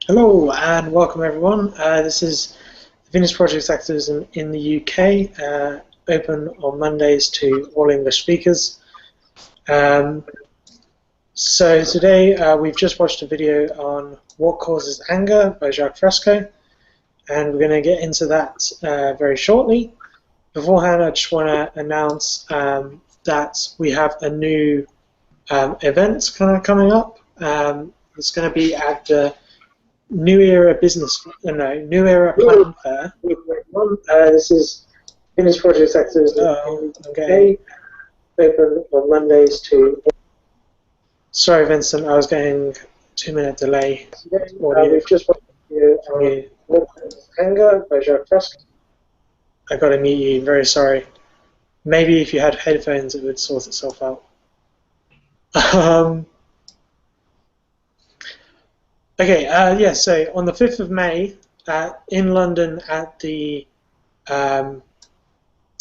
Hello and welcome everyone. This is the Venus Project Activism in the UK, open on Mondays to all English speakers. So today we've just watched a video on What Causes Anger by Jacque Fresco, and we're going to get into that very shortly. Beforehand, I just want to announce that we have a new event kind of coming up. It's going to be at the New Era Plan Fair. This is Venus Project Activism. Okay. Open on Mondays to. Sorry, Vincent, I was getting 2-minute delay. We've just watched Anger by Jacque Fresco. I got to mute you. Very sorry. Maybe if you had headphones, it would sort itself out. Okay, yeah, so on the 5th of May, in London at the, I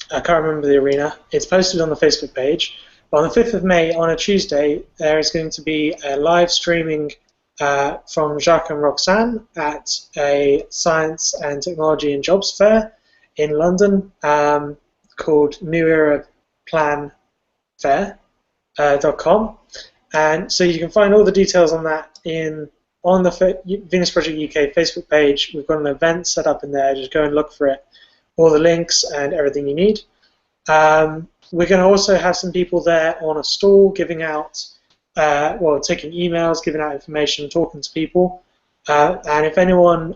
can't remember the arena, it's posted on the Facebook page, but on the 5th of May, on a Tuesday, there is going to be a live streaming from Jacque and Roxanne at a Science and Technology and Jobs Fair in London called New Era Plan Fair.com. And so you can find all the details on that on the Venus Project UK Facebook page. We've got an event set up in there. Just go and look for it. All the links and everything you need. We're going to also have some people there on a stall giving out, taking emails, giving out information, talking to people. And if anyone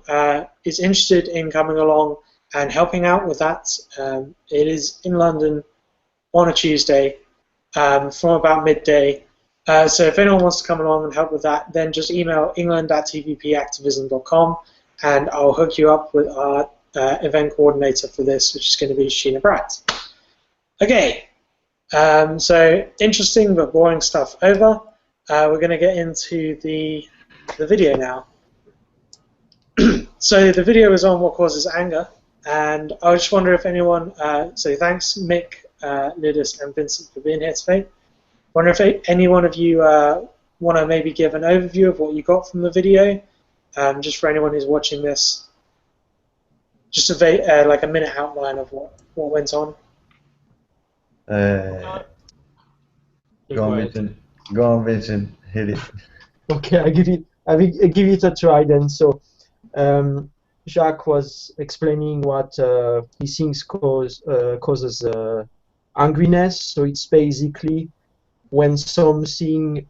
is interested in coming along and helping out with that, it is in London on a Tuesday from about midday. So if anyone wants to come along and help with that, then just email england@tvpactivism.com and I'll hook you up with our event coordinator for this, which is going to be Sheena Bratt. Okay, so interesting but boring stuff over. We're going to get into the video now. So the video is on what causes anger, and I just wonder if anyone, so thanks Mick, Lidis and Vincent for being here today. I wonder if any one of you want to maybe give an overview of what you got from the video, just for anyone who's watching this. Just like a minute outline of what went on. Go on, Vincent. Hit it. Okay, I give it a try then. So, Jacque was explaining what he thinks causes angriness. So it's basically when something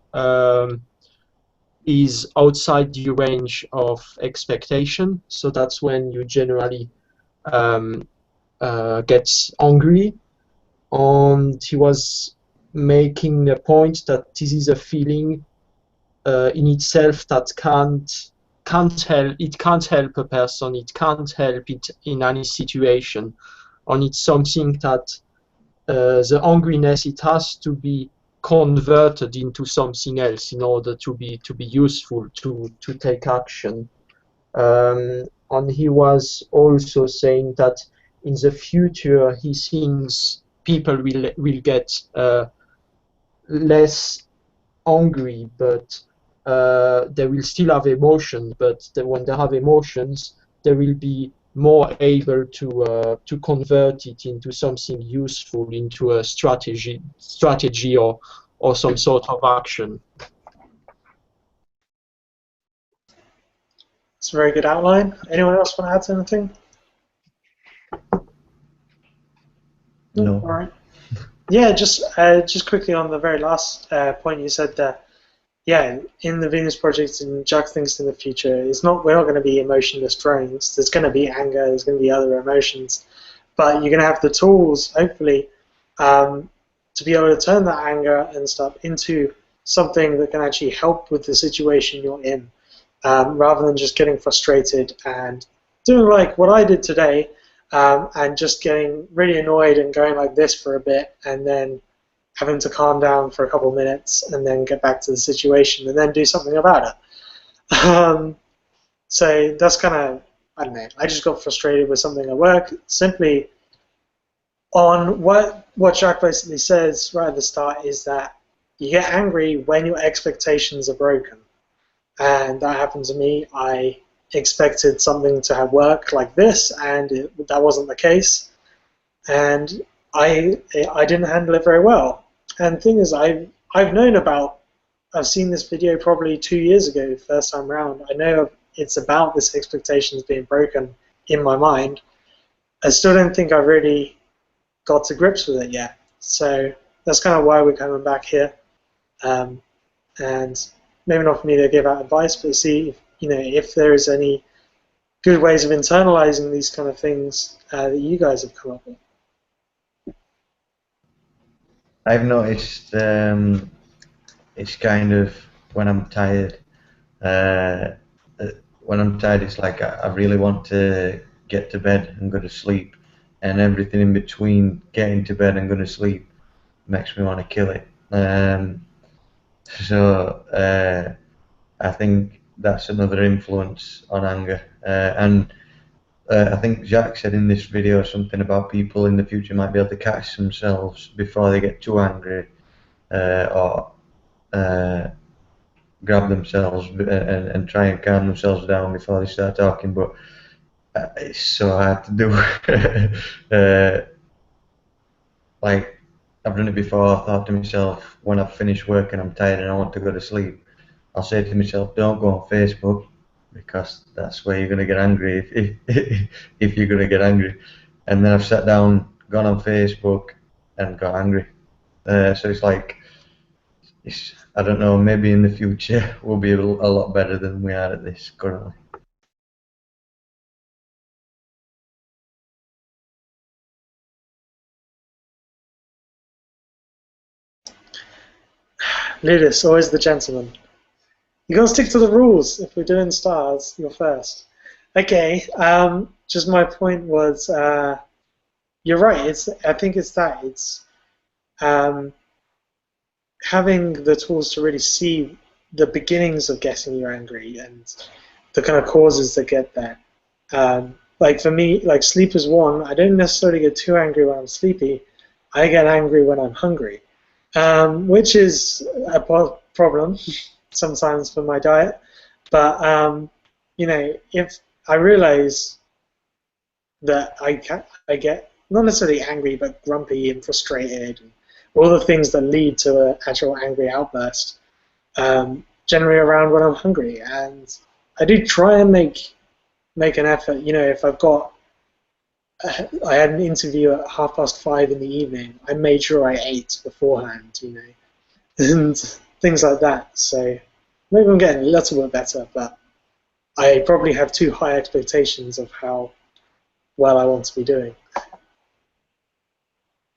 is outside the range of expectation. So that's when you generally get angry. And he was making a point that this is a feeling in itself that can't help a person, it can't help it in any situation, and it's something that the angriness, it has to be converted into something else in order to be useful, to take action. And he was also saying that in the future he thinks people will get less angry, but they will still have emotions, but when they have emotions they will be more able to convert it into something useful, into a strategy or some sort of action. It's a very good outline. Anyone else want to add to anything? No. All right. Yeah, just quickly on the very last point you said that, yeah, in the Venus Project and Jacque thinks in the future, we're not going to be emotionless drones. There's going to be anger, there's going to be other emotions, but you're going to have the tools, hopefully, to be able to turn that anger and stuff into something that can actually help with the situation you're in, rather than just getting frustrated and doing like what I did today, and just getting really annoyed and going like this for a bit, and then having to calm down for a couple of minutes and then get back to the situation and then do something about it. So that's kind of, I don't know, I just got frustrated with something at work, simply on what Jacque basically says right at the start is that you get angry when your expectations are broken. And that happened to me. I expected something to have worked like this, and that wasn't the case. And I didn't handle it very well. And the thing is, I've seen this video probably 2 years ago, first time round. I know it's about this expectations being broken in my mind. I still don't think I've really got to grips with it yet. So that's kind of why we're coming back here. And maybe not for me to give out advice, but see if there is any good ways of internalizing these kind of things that you guys have come up with. I've noticed it's kind of when I'm tired. When I'm tired, it's like I really want to get to bed and go to sleep, and everything in between getting to bed and going to sleep makes me want to kill it. So I think that's another influence on anger. And I think Jacque said in this video something about people in the future might be able to catch themselves before they get too angry, or grab themselves and try and calm themselves down before they start talking. But it's so hard to do. Like, I've done it before. I thought to myself, when I've finished work and I'm tired and I want to go to sleep, I'll say to myself, don't go on Facebook, because that's where you're going to get angry if you're going to get angry. And then I've sat down, gone on Facebook, and got angry. So it's like, I don't know, maybe in the future we'll be a lot better than we are at this currently. Ludus, always the gentleman. You gotta stick to the rules. If we're doing stars, you're first. Okay. Just my point was, you're right. I think it's that. It's having the tools to really see the beginnings of getting you angry and the kind of causes that get there. Like for me, like sleep is one. I don't necessarily get too angry when I'm sleepy. I get angry when I'm hungry, which is a problem sometimes for my diet. But if I realize that I get not necessarily angry, but grumpy and frustrated, and all the things that lead to an actual angry outburst, generally around when I'm hungry. And I do try and make an effort. If I had an interview at 5:30 in the evening, I made sure I ate beforehand, and things like that. So maybe I'm getting a little bit better, but I probably have too high expectations of how well I want to be doing.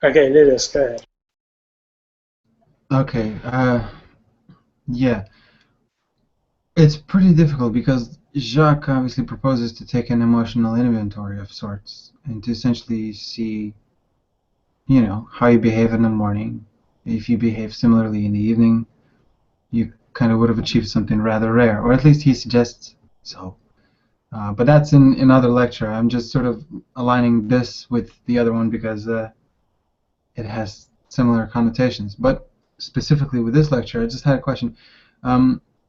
Okay, Lidus, go ahead. Okay, yeah. It's pretty difficult because Jacque obviously proposes to take an emotional inventory of sorts and to essentially see, how you behave in the morning. If you behave similarly in the evening, you kind of would have achieved something rather rare, or at least he suggests so. But that's in another lecture. I'm just sort of aligning this with the other one because it has similar connotations. But specifically with this lecture, I just had a question.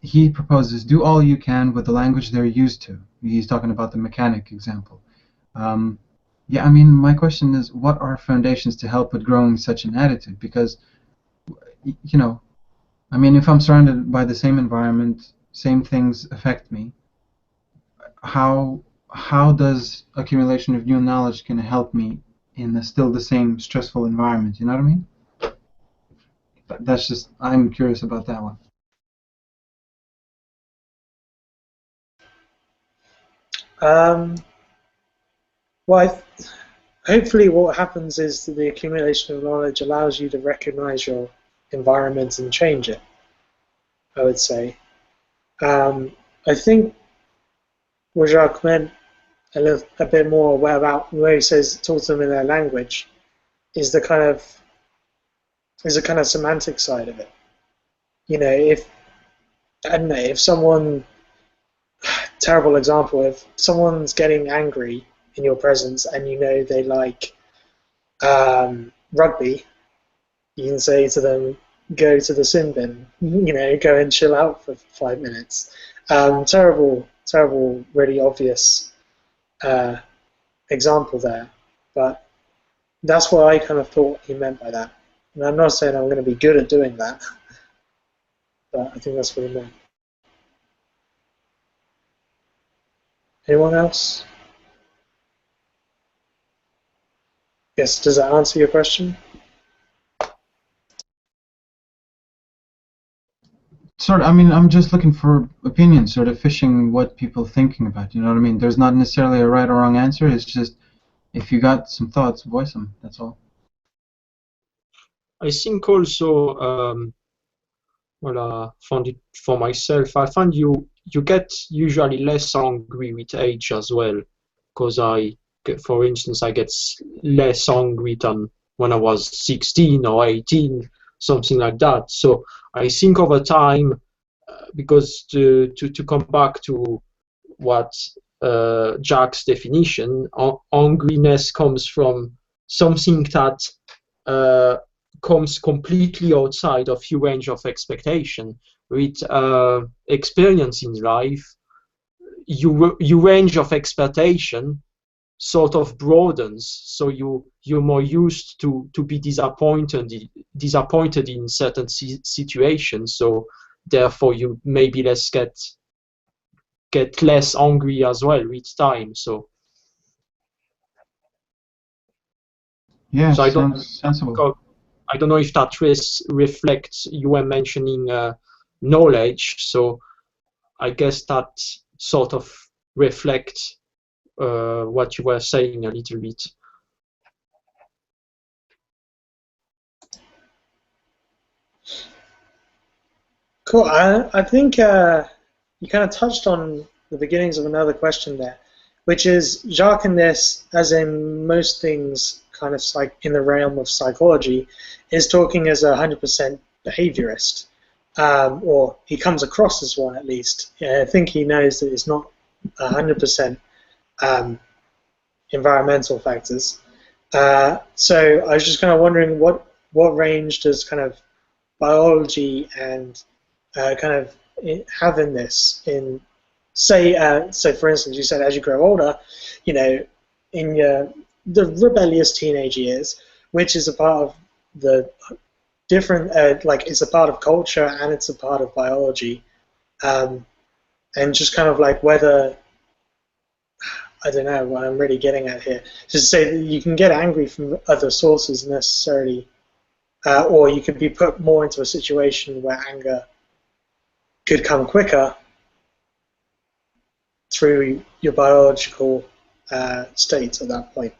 He proposes, do all you can with the language they're used to. He's talking about the mechanic example. Yeah, I mean, my question is, what are foundations to help with growing such an attitude? Because, I mean, if I'm surrounded by the same environment, same things affect me, how does accumulation of new knowledge can help me in still the same stressful environment? You know what I mean? That's just, I'm curious about that one. Well, hopefully what happens is that the accumulation of knowledge allows you to recognize your environment and change it, I would say. I think what Jacque meant a bit more about where he says talk to them in their language is the kind of semantic side of it. If someone, terrible example, if someone's getting angry in your presence and they like rugby, you can say to them, go to the sin bin, go and chill out for 5 minutes. Terrible terrible, really obvious example there, but that's what I kind of thought he meant by that. And I'm not saying I'm going to be good at doing that, but I think that's what he meant. Anyone else? Yes, does that answer your question? Sort of, I mean, I'm just looking for opinions, sort of fishing what people thinking about, you know what I mean? There's not necessarily a right or wrong answer, it's just, if you got some thoughts, voice them, that's all. I think also, well, I found it for myself. I find you get usually less angry with age as well, because for instance, I get less angry than when I was 16 or 18, something like that. So I think over time, because to come back to what Jacque's definition, angriness comes from something that comes completely outside of your range of expectation. With experience in life, your range of expectation sort of broadens, so you're more used to be disappointed in certain situations. So therefore, you maybe get less angry as well with time. So Yeah, so sounds sensible. I don't know if that reflects, you were mentioning knowledge, so I guess that sort of reflects what you were saying a little bit. Cool. I think you kind of touched on the beginnings of another question there, which is Jacque in this, as in most things kind of in the realm of psychology, is talking as 100% behaviorist, or he comes across as one at least. I think he knows that it's not 100% environmental factors. So I was just kind of wondering what range does kind of biology and kind of have in this, in say so for instance, you said as you grow older, you know, in the rebellious teenage years, which is a part of the different like it's a part of culture and it's a part of biology, and just kind of like whether, I don't know what I'm really getting at here, just to say that you can get angry from other sources necessarily, or you could be put more into a situation where anger could come quicker through your biological state at that point.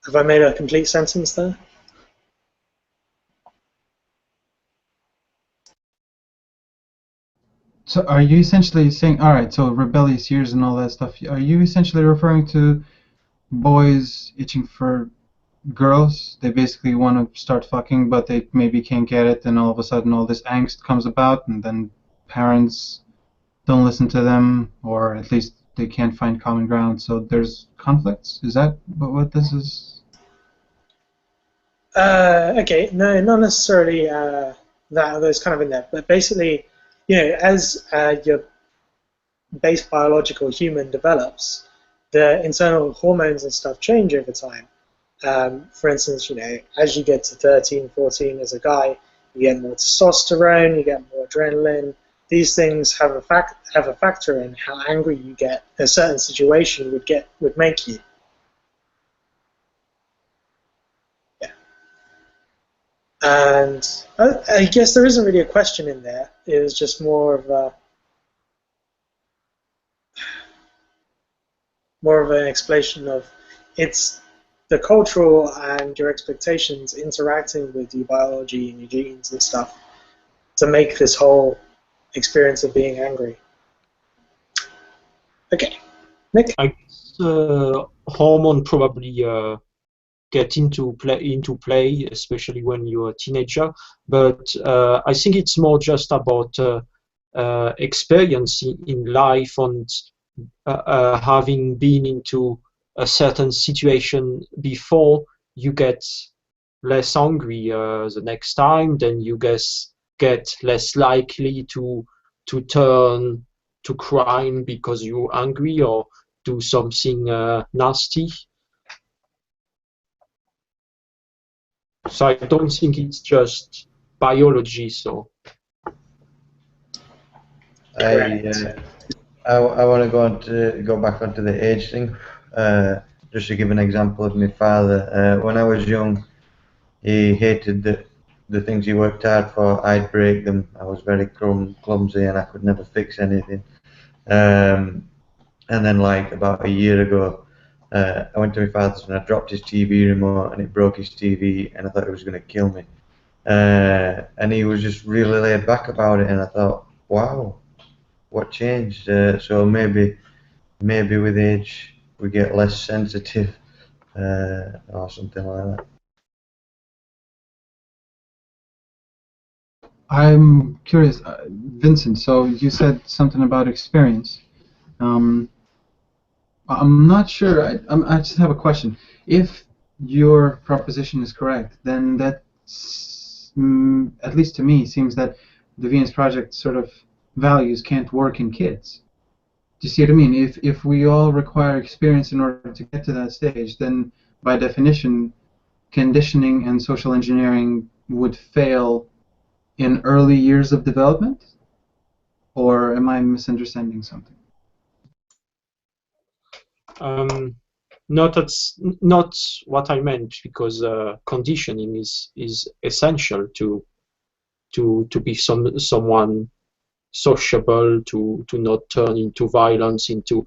Have I made a complete sentence there? So are you essentially saying, all right, so rebellious years and all that stuff, are you essentially referring to boys itching for girls? They basically want to start fucking, but they maybe can't get it, and all of a sudden all this angst comes about, and then parents don't listen to them, or at least they can't find common ground, so there's conflicts? Is that what this is? Okay, no, not necessarily those kind of in there, but basically, you know, as your base biological human develops, the internal hormones and stuff change over time. For instance, you know, as you get to 13, 14 as a guy, you get more testosterone, you get more adrenaline. These things have a factor in how angry you get a certain situation would make you. Yeah. And I guess there isn't really a question in there. It was just more of an explanation of it's the cultural and your expectations interacting with your biology and your genes and stuff to make this whole experience of being angry. Okay, Nick? I guess hormone probably get into play, especially when you're a teenager. But I think it's more just about experience in life and having been into a certain situation before. You get less angry the next time, then you get less likely to turn crime because you're angry or do something nasty. So I don't think it's just biology. So I want to go back onto the age thing. Just to give an example of my father. When I was young, he hated the things he worked hard for. I'd break them. I was very clumsy and I could never fix anything. And then, like about a year ago, I went to my father's and I dropped his TV remote and it broke his TV, and I thought it was going to kill me. And he was just really laid back about it, and I thought, wow, what changed? So maybe with age we get less sensitive, or something like that. I'm curious, Vincent. So you said something about experience. I'm not sure. I just have a question. If your proposition is correct, then that, at least to me, seems that the Venus Project sort of values can't work in kids. Do you see what I mean? If we all require experience in order to get to that stage, then by definition, conditioning and social engineering would fail in early years of development? Or am I misunderstanding something? That's not what I meant, because conditioning is essential to be someone sociable, to not turn into violence, into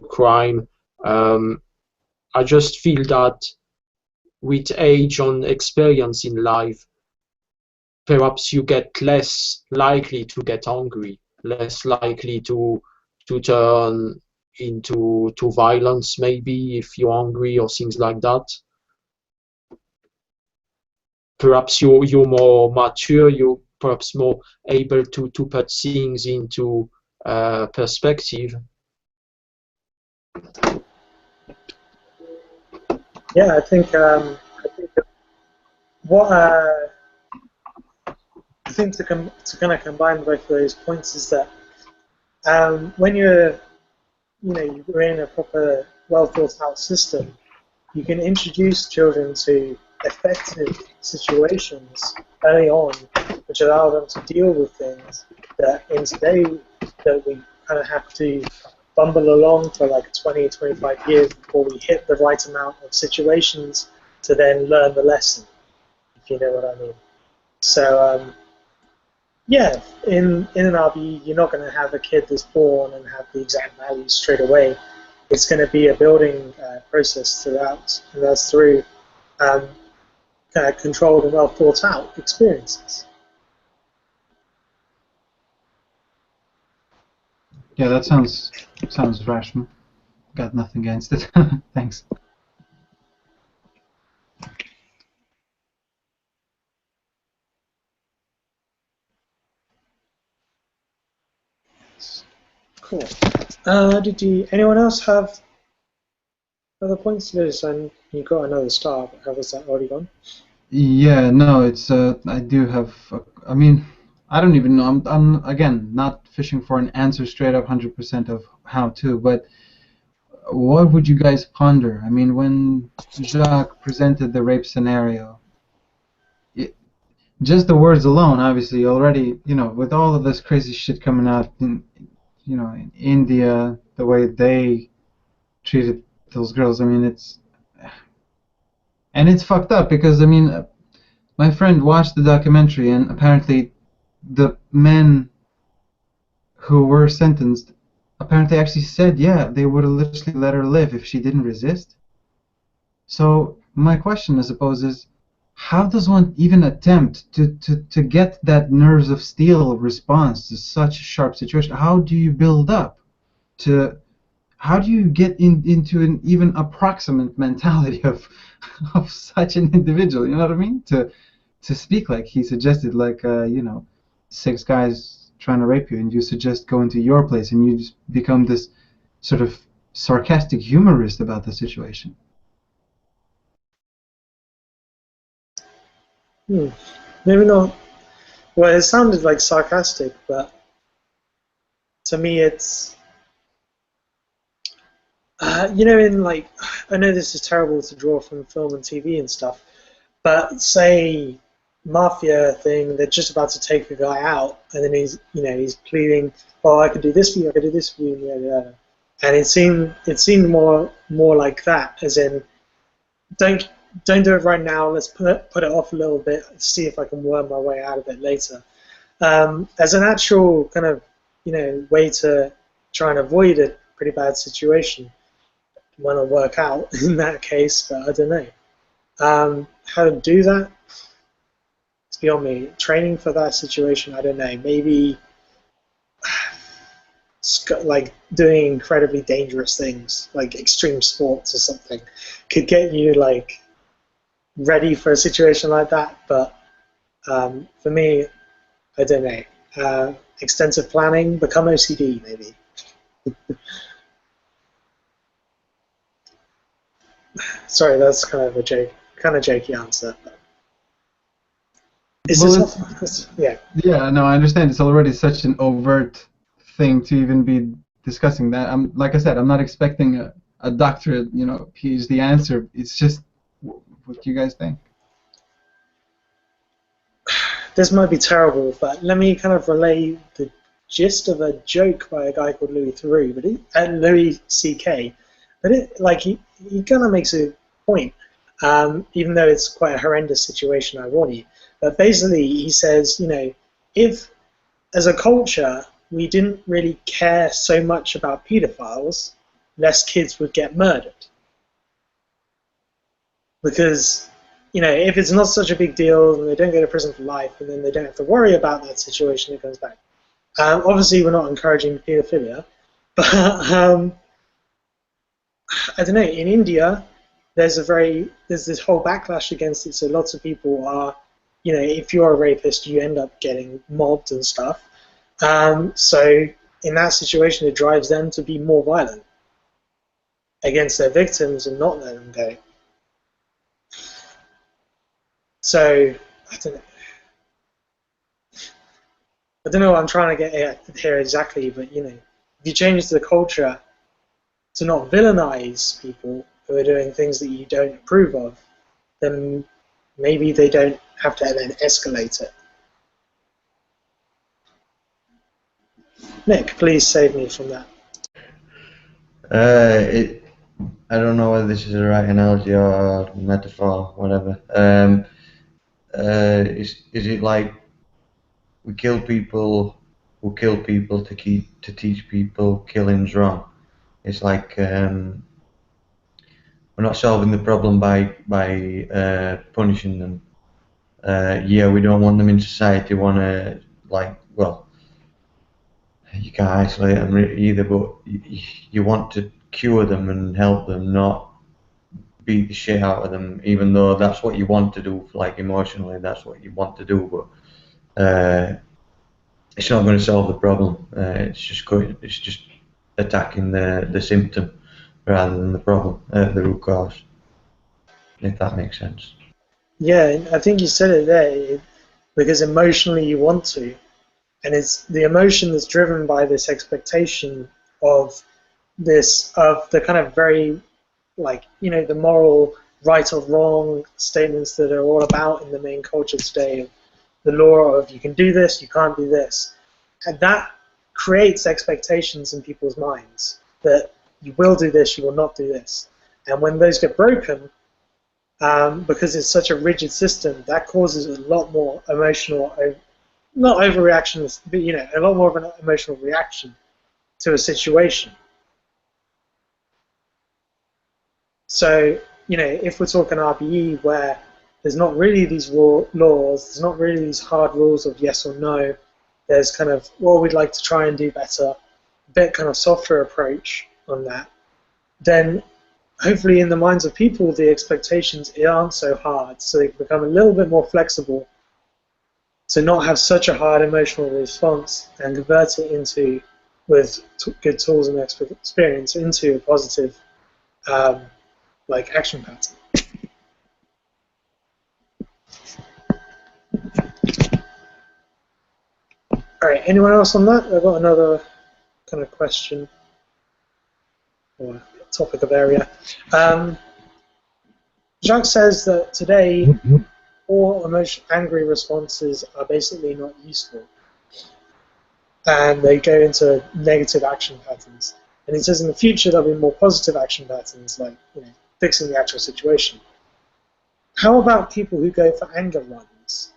crime. I just feel that with age and experience in life, perhaps you get less likely to get angry, less likely to turn into violence, maybe, if you're angry or things like that. Perhaps you're more mature, you're perhaps more able to put things into perspective. Yeah, I think what I think to kind of combine both of those points is that when you're in a proper, well thought out system, you can introduce children to effective situations early on, which allow them to deal with things that in today that we kind of have to bumble along for like 20, 25 years before we hit the right amount of situations to then learn the lesson, if you know what I mean. So yeah, in an RB, you're not going to have a kid that's born and have the exact values straight away. It's going to be a building process throughout, and that's through controlled and well thought out experiences. Yeah, that sounds rational. Got nothing against it. Thanks. Cool. Anyone else have other points? Liz, and you got another star, but was that already gone? Yeah, no, it's I do have. I mean, I don't even know. I'm again not fishing for an answer straight up 100% of how to, but what would you guys ponder? I mean, when Jacque presented the rape scenario, just the words alone, obviously, already, with all of this crazy shit coming out in, in India, the way they treated those girls, I mean, it's fucked up because, I mean, my friend watched the documentary and apparently the men who were sentenced apparently actually said, yeah, they would have literally let her live if she didn't resist. So my question, I suppose, is how does one even attempt to get that nerves of steel response to such a sharp situation? How do you build up to, how do you get into an even approximate mentality of such an individual? You know what I mean? To speak like he suggested, like 6 guys trying to rape you, and you suggest going to your place, and you just become this sort of sarcastic humorist about the situation. Maybe not. Well, it sounded like sarcastic, but to me, it's you know, in like, I know this is terrible to draw from film and TV and stuff, but say mafia thing, they're just about to take a guy out, and then he's pleading, "Oh, I could do this for you, I could do this for you," and it seemed more like that, as in, don't do it right now. Let's put it off a little bit, see if I can worm my way out of it later. As an actual kind of way to try and avoid a pretty bad situation, might not work out in that case, but I don't know. How to do that? It's beyond me. Training for that situation, I don't know. Maybe like doing incredibly dangerous things, like extreme sports or something, could get you like ready for a situation like that. But for me, I don't know. Extensive planning, become OCD, maybe. Sorry, that's kind of a jokey answer. But is Well, this yeah. Yeah, no, I understand. It's already such an overt thing to even be discussing that. Like I said, I'm not expecting a doctorate, PhD answer. It's just what you guys think. This might be terrible, but let me kind of relay the gist of a joke by a guy called Louis C.K. But he kind of makes a point, even though it's quite a horrendous situation, I warn you. But basically, he says, if as a culture we didn't really care so much about pedophiles, less kids would get murdered. Because if it's not such a big deal and they don't go to prison for life and then they don't have to worry about that situation, it comes back. Obviously, we're not encouraging pedophilia, but I don't know. In India, there's this whole backlash against it. So lots of people are, if you're a rapist, you end up getting mobbed and stuff. So in that situation, it drives them to be more violent against their victims and not let them go. So I don't know what I'm trying to get here exactly, but if you change the culture to not villainize people who are doing things that you don't approve of, then maybe they don't have to then escalate it. Nick, please save me from that. I don't know whether this is the right analogy or metaphor, whatever. Is it like we kill people who kill people to teach people killing's wrong? It's like we're not solving the problem by punishing them. Yeah, we don't want them in society. We want to you can't isolate them either, but you want to cure them and help them, not beat the shit out of them, even though that's what you want to do, like emotionally, that's what you want to do, but it's not going to solve the problem. It's just attacking the symptom rather than the problem, the root cause, if that makes sense. Yeah, I think you said it there, because emotionally you want to, and it's the emotion that's driven by this expectation of the kind of very, the moral right or wrong statements that are all about in the main culture today, of the law of you can do this, you can't do this. And that creates expectations in people's minds that you will do this, you will not do this. And when those get broken, because it's such a rigid system, that causes a lot more emotional, not overreaction, but a lot more of an emotional reaction to a situation. So, if we're talking RBE, where there's not really these laws, there's not really these hard rules of yes or no, there's kind of, well, we'd like to try and do better, a bit kind of softer approach on that, then hopefully in the minds of people, the expectations aren't so hard, so they can become a little bit more flexible to not have such a hard emotional response and convert it into, with good tools and experience, into a positive action pattern. All right, anyone else on that? I've got another kind of question or topic of area. Jacque says that today all angry responses are basically not useful, and they go into negative action patterns. And he says in the future there'll be more positive action patterns, like fixing the actual situation. How about people who go for anger runs,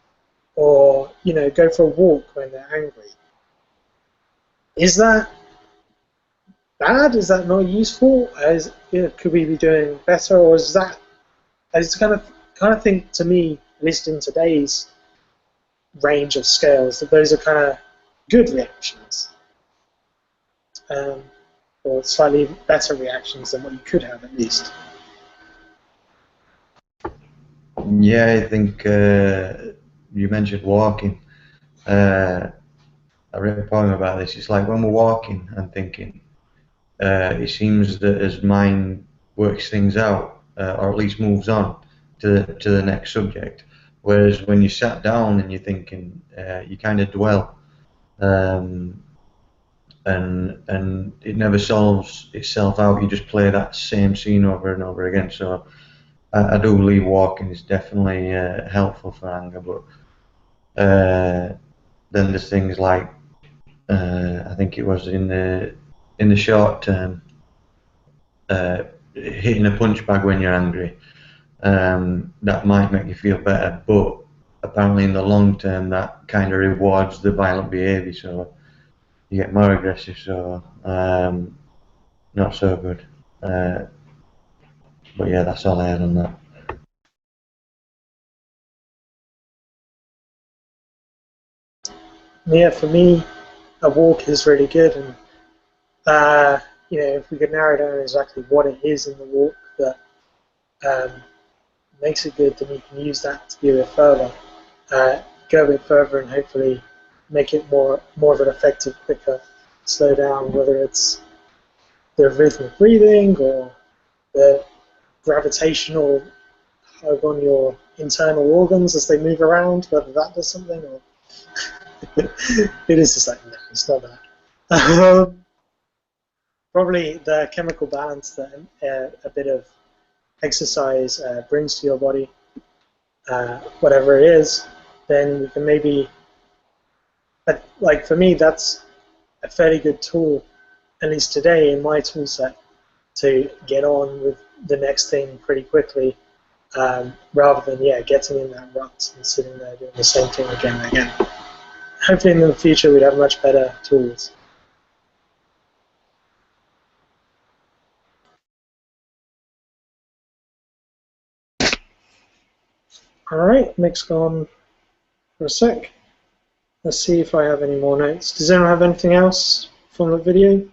or go for a walk when they're angry? Is that bad? Is that not useful? Could we be doing better, or is that? I just kind of think, to me, at least in today's range of scales, that those are kind of good reactions, or slightly better reactions than what you could have, at least. Yeah, I think you mentioned walking. I read a poem about this. It's like when we're walking and thinking, it seems that as mind works things out, or at least moves on to the next subject, whereas when you sat down and you're thinking, you kind of dwell, and it never solves itself out. You just play that same scene over and over again. So I do believe walking is definitely helpful for anger, but then there's things like I think it was in the short term, hitting a punch bag when you're angry, that might make you feel better, but apparently in the long term that kind of rewards the violent behaviour, so you get more aggressive, so not so good. But yeah, that's all I had on that. Yeah, for me, a walk is really good, and if we could narrow down exactly what it is in the walk that makes it good, then you can use that to be a bit further, go a bit further, and hopefully make it more of an effective, quicker slow down, whether it's the rhythmic breathing or the gravitational hug on your internal organs as they move around, whether that does something, or it is just like, no, it's not that. Probably the chemical balance that a bit of exercise brings to your body, whatever it is, then you can maybe, like for me, that's a fairly good tool, at least today in my tool set, to get on with the next thing pretty quickly, rather than getting in that rut and sitting there doing the same thing again and again. Hopefully in the future we'd have much better tools. Alright, mic's gone for a sec. Let's see if I have any more notes. Does anyone have anything else from the video?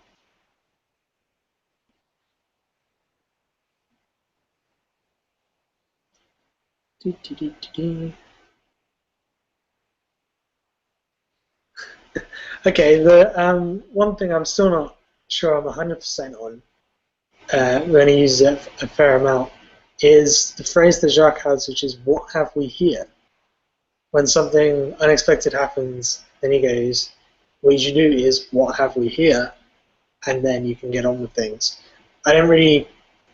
Okay, the one thing I'm still not sure I'm 100% on, when he uses it a fair amount, is the phrase that Jacque has, which is, "What have we here?" When something unexpected happens, then he goes, what you should do is, "What have we here?" And then you can get on with things. I don't really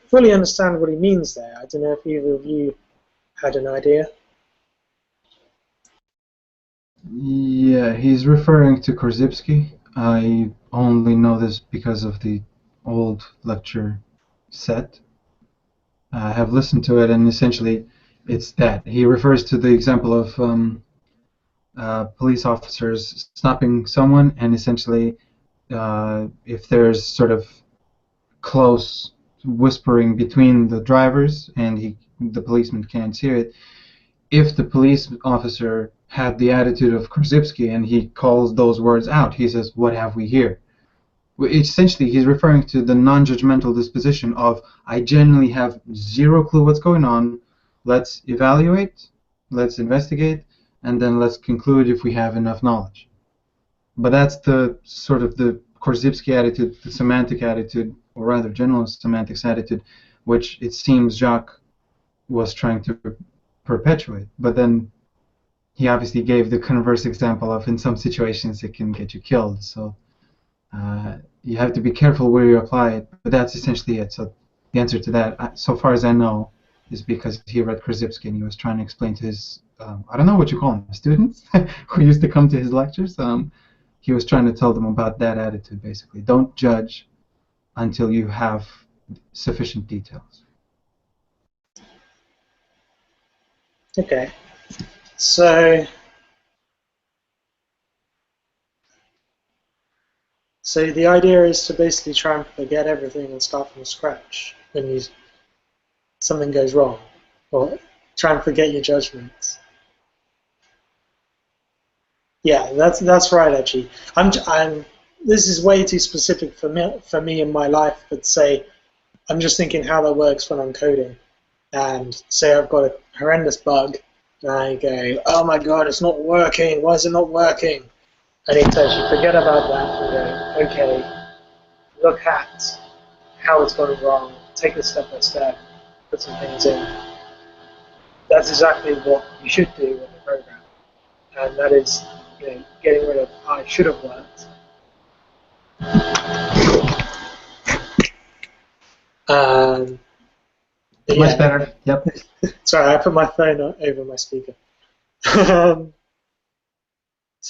fully understand what he means there. I don't know if either of you had an idea. Yeah, he's referring to Korzybski. I only know this because of the old lecture set. I have listened to it, and essentially it's that. He refers to the example of police officers stopping someone, and essentially if there's sort of close whispering between the drivers and the policeman can't hear it, if the police officer had the attitude of Korzybski and he calls those words out, he says, "What have we here?" Essentially, he's referring to the non-judgmental disposition of, I genuinely have zero clue what's going on, let's evaluate, let's investigate, and then let's conclude if we have enough knowledge. But that's the sort of the Korzybski attitude, the semantic attitude, or rather general semantics attitude, which it seems Jacque was trying to perpetuate. But then he obviously gave the converse example of, in some situations it can get you killed. So you have to be careful where you apply it. But that's essentially it. So the answer to that, so far as I know, is because he read Krzyzewski and he was trying to explain to his, I don't know what you call them, students who used to come to his lectures. He was trying to tell them about that attitude, basically. Don't judge until you have sufficient details. Okay. So the idea is to basically try and forget everything and start from scratch when something goes wrong, or try and forget your judgments. Yeah, that's right. Actually, this is way too specific for me in my life. But say I'm just thinking how that works when I'm coding, and say I've got a horrendous bug, and I go, oh my god, it's not working. Why is it not working? I need to actually forget about that and go, okay, look at how it's gone wrong, take it step by step, put some things in. That's exactly what you should do with the program. And that is, getting rid of I should have worked. Much better. Yep. Sorry, I put my phone over my speaker. So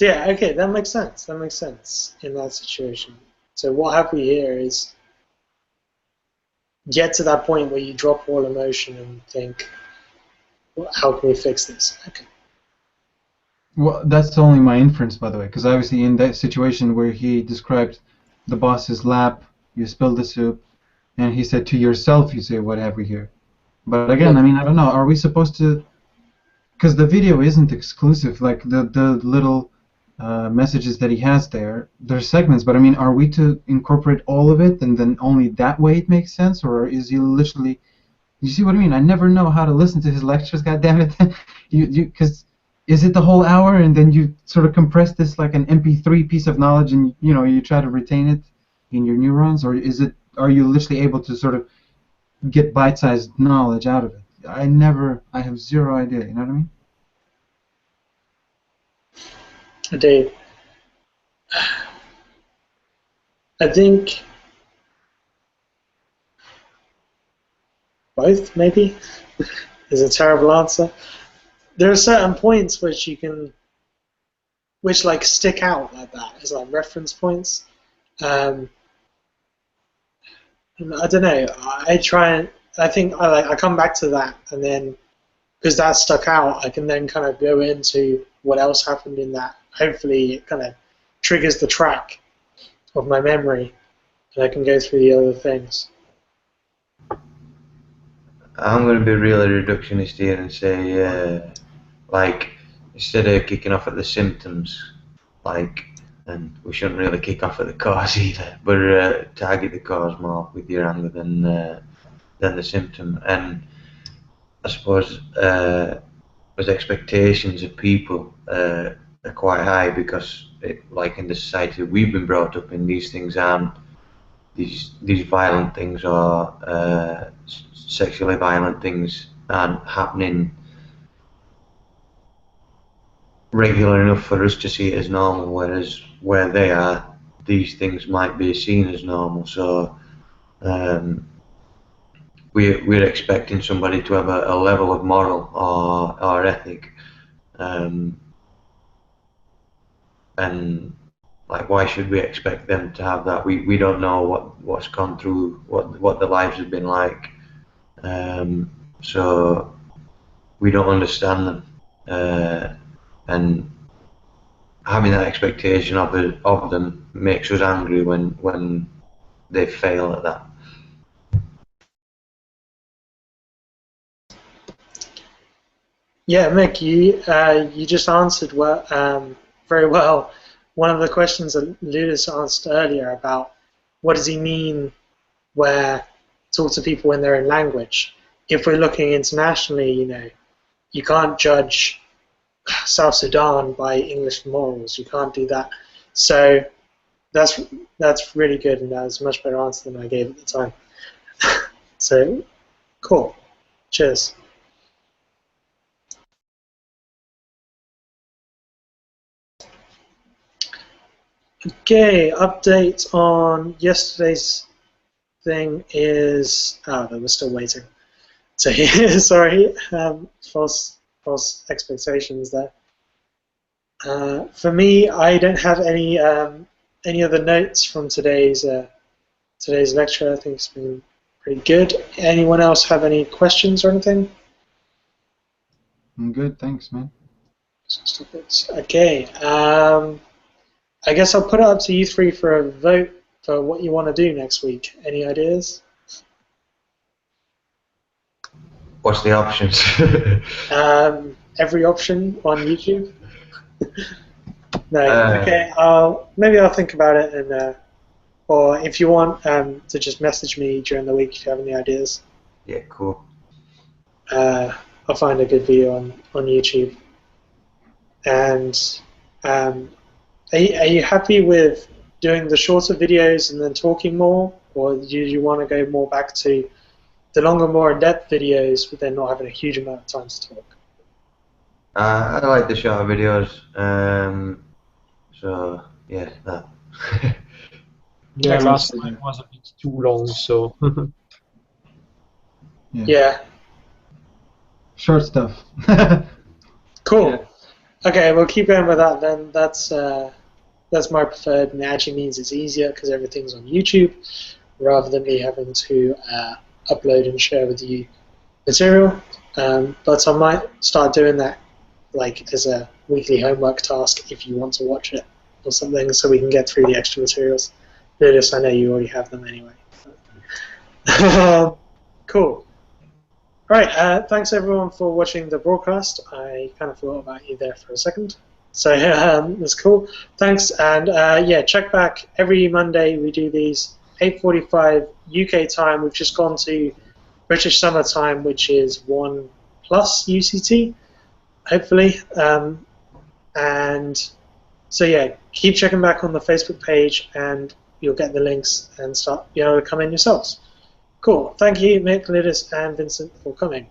yeah, okay, that makes sense. That makes sense in that situation. So what have we here is get to that point where you drop all emotion and think, well, how can we fix this? Okay. Well, that's only my inference, by the way, because obviously in that situation where he described the boss's lap, you spilled the soup, and he said to yourself, you say, what have we here? But again, I mean, I don't know, are we supposed to, because the video isn't exclusive, like the little messages that he has there, they're segments, but I mean, are we to incorporate all of it and then only that way it makes sense, or is he literally, you see what I mean? I never know how to listen to his lectures, goddammit. Because is it the whole hour and then you sort of compress this like an MP3 piece of knowledge and you try to retain it in your neurons, or are you literally able to sort of get bite-sized knowledge out of it? I have zero idea, you know what I mean? I do. I think both, maybe, is a terrible answer. There are certain points which like stick out like that as like reference points. I don't know. I come back to that, and then because that stuck out, I can then kind of go into what else happened in that. Hopefully, it kind of triggers the track of my memory, and I can go through the other things. I'm going to be really reductionist here and say, like, instead of kicking off at the symptoms, like, and we shouldn't really kick off at the cause either, but target the cause more with your anger than the symptom. And I suppose as expectations of people are quite high because, like in the society we've been brought up in, these things aren't these violent things or sexually violent things aren't happening regular enough for us to see it as normal, whereas where they are, these things might be seen as normal. So we're expecting somebody to have a level of moral or ethic, and like, why should we expect them to have that? We don't know what's gone through, what their lives have been like, so we don't understand them, and having that expectation of them makes us angry when they fail at that. Yeah, Mick, you just answered very well one of the questions that Ludus asked earlier about what does he mean where talk to people in their own language. If we're looking internationally, you can't judge South Sudan by English morals. You can't do that. So that's really good, and that was a much better answer than I gave at the time. So cool. Cheers. Okay, update on yesterday's thing is... Oh, no, we're still waiting. So, sorry, false expectations there. For me, I don't have any other notes from today's lecture. I think it's been pretty good. Anyone else have any questions or anything? I'm good, thanks, man. Okay. I guess I'll put it up to you three for a vote for what you want to do next week. Any ideas? What's the options? Every option on YouTube. No. Okay. Maybe I'll think about it, and or if you want to just message me during the week if you have any ideas. Yeah, cool. I'll find a good video on YouTube. And are you happy with doing the shorter videos and then talking more, or do you want to go more back to the longer, more in-depth videos, but then not having a huge amount of time to talk? I like the shorter videos. So yeah, that. Yeah, Excellent. last time was a bit too long, so. Yeah. Short stuff. Cool. Yeah. Okay, we'll keep going with that then. That's my preferred, and it actually means it's easier because everything's on YouTube rather than me having to upload and share with you material. But I might start doing that like as a weekly homework task if you want to watch it or something, so we can get through the extra materials. Notice I know you already have them anyway. Cool. All right, thanks everyone for watching the broadcast. I kind of forgot about you there for a second. So that's cool. Thanks, and yeah, check back every Monday. We do these 8:45 UK time. We've just gone to British Summer Time, which is 1+ UCT, hopefully. And so yeah, keep checking back on the Facebook page, and you'll get the links and start being able to come in yourselves. Cool. Thank you, Mick, Lidis, and Vincent for coming.